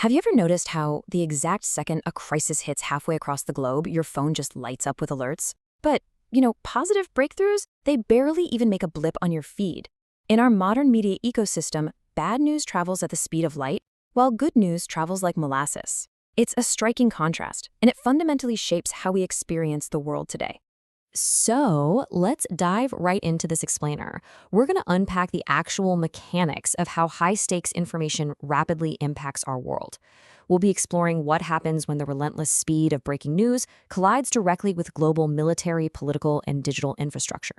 Have you ever noticed how the exact second a crisis hits halfway across the globe, your phone just lights up with alerts? But, positive breakthroughs, they barely even make a blip on your feed. In our modern media ecosystem, bad news travels at the speed of light, while good news travels like molasses. It's a striking contrast, and it fundamentally shapes how we experience the world today. So let's dive right into this explainer. We're going to unpack the actual mechanics of how high-stakes information rapidly impacts our world. We'll be exploring what happens when the relentless speed of breaking news collides directly with global military, political, and digital infrastructure.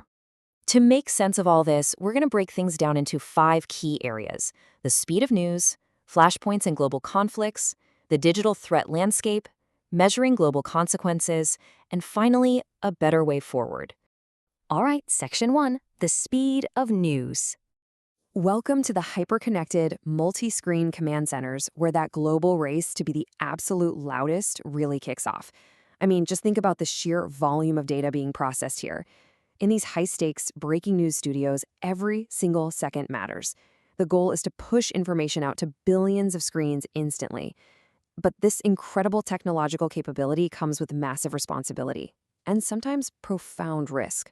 To make sense of all this, we're going to break things down into 5 key areas: the speed of news, flashpoints and global conflicts, the digital threat landscape, measuring global consequences, and finally, a better way forward. All right, Section 1, the speed of news. Welcome to the hyper-connected, multi-screen command centers where that global race to be the absolute loudest really kicks off. I mean, just think about the sheer volume of data being processed here. In these high-stakes, breaking news studios, every single second matters. The goal is to push information out to billions of screens instantly. But this incredible technological capability comes with massive responsibility and sometimes profound risk.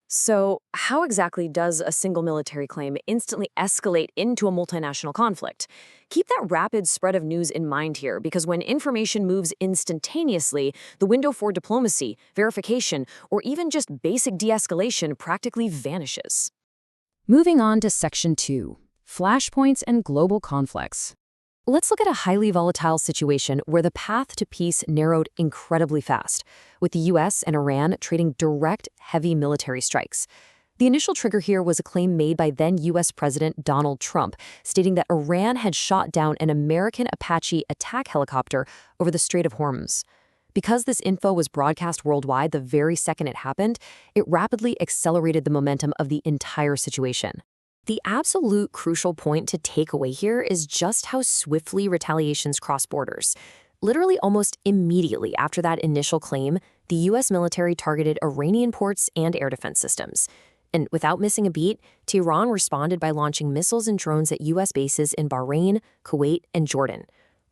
So, how exactly does a single military claim instantly escalate into a multinational conflict? Keep that rapid spread of news in mind here, because when information moves instantaneously, the window for diplomacy, verification, or even just basic de-escalation practically vanishes. Moving on to Section 2, flashpoints and global conflicts. Let's look at a highly volatile situation where the path to peace narrowed incredibly fast, with the US and Iran trading direct, heavy military strikes. The initial trigger here was a claim made by then US President Donald Trump, stating that Iran had shot down an American Apache attack helicopter over the Strait of Hormuz. Because this info was broadcast worldwide the very second it happened, it rapidly accelerated the momentum of the entire situation. The absolute crucial point to take away here is just how swiftly retaliations cross borders. Literally almost immediately after that initial claim, the US military targeted Iranian ports and air defense systems. And without missing a beat, Tehran responded by launching missiles and drones at US bases in Bahrain, Kuwait, and Jordan.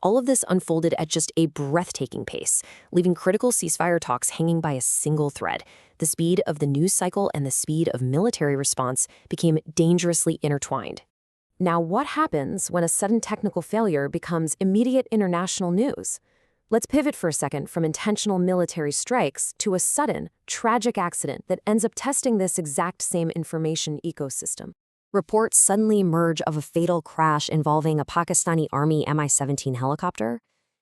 All of this unfolded at just a breathtaking pace, leaving critical ceasefire talks hanging by a single thread. The speed of the news cycle and the speed of military response became dangerously intertwined. Now, what happens when a sudden technical failure becomes immediate international news? Let's pivot for a second from intentional military strikes to a sudden, tragic accident that ends up testing this exact same information ecosystem. Reports suddenly emerge of a fatal crash involving a Pakistani Army Mi-17 helicopter.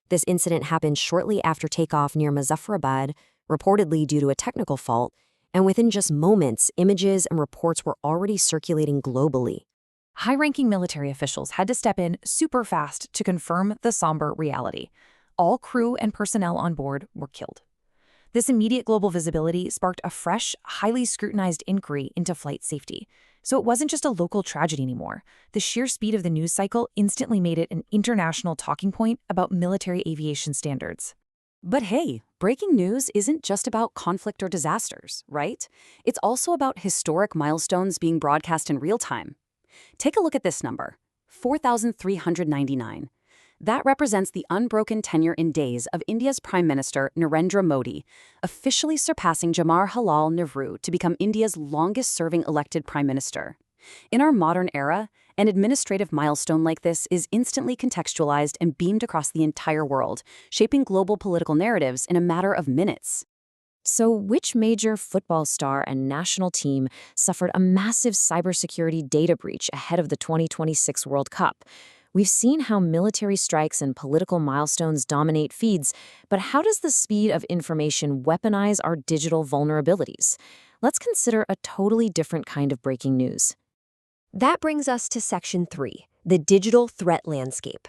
This incident happened shortly after takeoff near Muzaffarabad, reportedly due to a technical fault, and within just moments, images and reports were already circulating globally. High-ranking military officials had to step in super fast to confirm the somber reality. All crew and personnel on board were killed. This immediate global visibility sparked a fresh, highly scrutinized inquiry into flight safety. So it wasn't just a local tragedy anymore. The sheer speed of the news cycle instantly made it an international talking point about military aviation standards. But hey, breaking news isn't just about conflict or disasters, right? It's also about historic milestones being broadcast in real time. Take a look at this number, 4,399. That represents the unbroken tenure in days of India's Prime Minister Narendra Modi, officially surpassing Jawaharlal Nehru to become India's longest-serving elected prime minister. In our modern era, an administrative milestone like this is instantly contextualized and beamed across the entire world, shaping global political narratives in a matter of minutes. So which major football star and national team suffered a massive cybersecurity data breach ahead of the 2026 World Cup? We've seen how military strikes and political milestones dominate feeds, but how does the speed of information weaponize our digital vulnerabilities? Let's consider a totally different kind of breaking news. That brings us to Section 3, the digital threat landscape.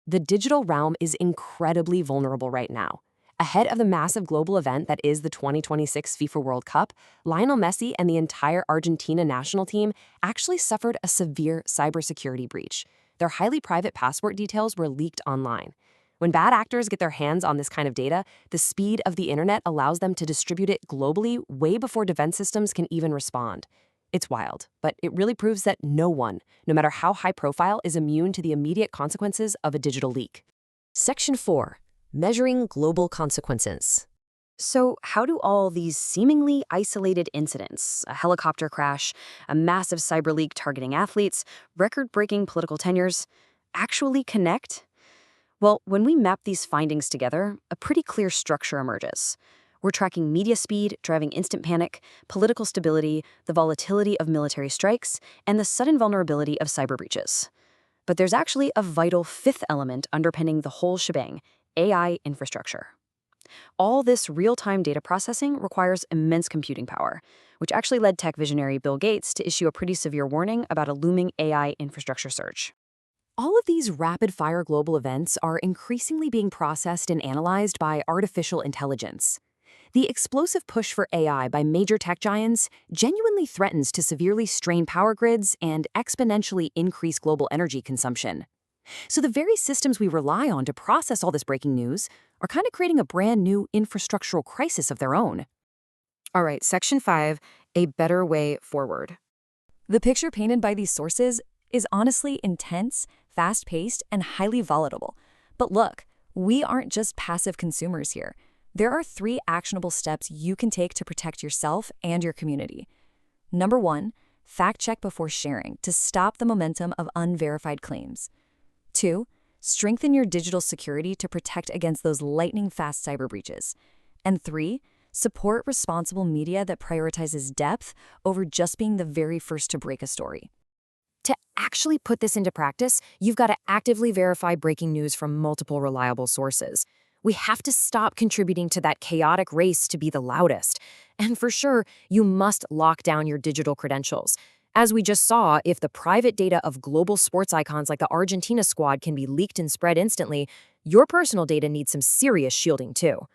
The digital realm is incredibly vulnerable right now. Ahead of the massive global event that is the 2026 FIFA World Cup, Lionel Messi and the entire Argentina national team actually suffered a severe cybersecurity breach. Their highly private passport details were leaked online. When bad actors get their hands on this kind of data, the speed of the internet allows them to distribute it globally way before defense systems can even respond. It's wild, but it really proves that no one, no matter how high profile, is immune to the immediate consequences of a digital leak. Section 4. Measuring global consequences. So, how do all these seemingly isolated incidents, a helicopter crash, a massive cyber leak targeting athletes, record breaking political tenures, actually connect? Well, when we map these findings together, a pretty clear structure emerges. We're tracking media speed, driving instant panic, political stability, the volatility of military strikes, and the sudden vulnerability of cyber breaches. But there's actually a vital fifth element underpinning the whole shebang: AI infrastructure. All this real-time data processing requires immense computing power, which actually led tech visionary Bill Gates to issue a pretty severe warning about a looming AI infrastructure surge. All of these rapid-fire global events are increasingly being processed and analyzed by artificial intelligence. The explosive push for AI by major tech giants genuinely threatens to severely strain power grids and exponentially increase global energy consumption. So the very systems we rely on to process all this breaking news are kind of creating a brand new infrastructural crisis of their own. All right, Section 5, a better way forward. The picture painted by these sources is honestly intense, fast-paced, and highly volatile. But look, we aren't just passive consumers here. There are 3 actionable steps you can take to protect yourself and your community. Number 1, fact-check before sharing to stop the momentum of unverified claims. 2, strengthen your digital security to protect against those lightning-fast cyber breaches. And 3, support responsible media that prioritizes depth over just being the very first to break a story. To actually put this into practice, you've got to actively verify breaking news from multiple reliable sources. We have to stop contributing to that chaotic race to be the loudest. And for sure, you must lock down your digital credentials. As we just saw, if the private data of global sports icons like the Argentina squad can be leaked and spread instantly, your personal data needs some serious shielding too.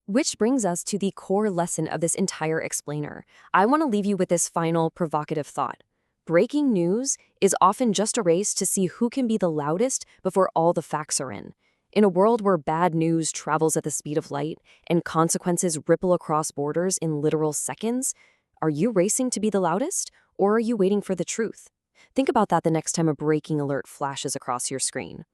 Which brings us to the core lesson of this entire explainer. I want to leave you with this final provocative thought. Breaking news is often just a race to see who can be the loudest before all the facts are in. In a world where bad news travels at the speed of light and consequences ripple across borders in literal seconds, are you racing to be the loudest, or are you waiting for the truth? Think about that the next time a breaking alert flashes across your screen.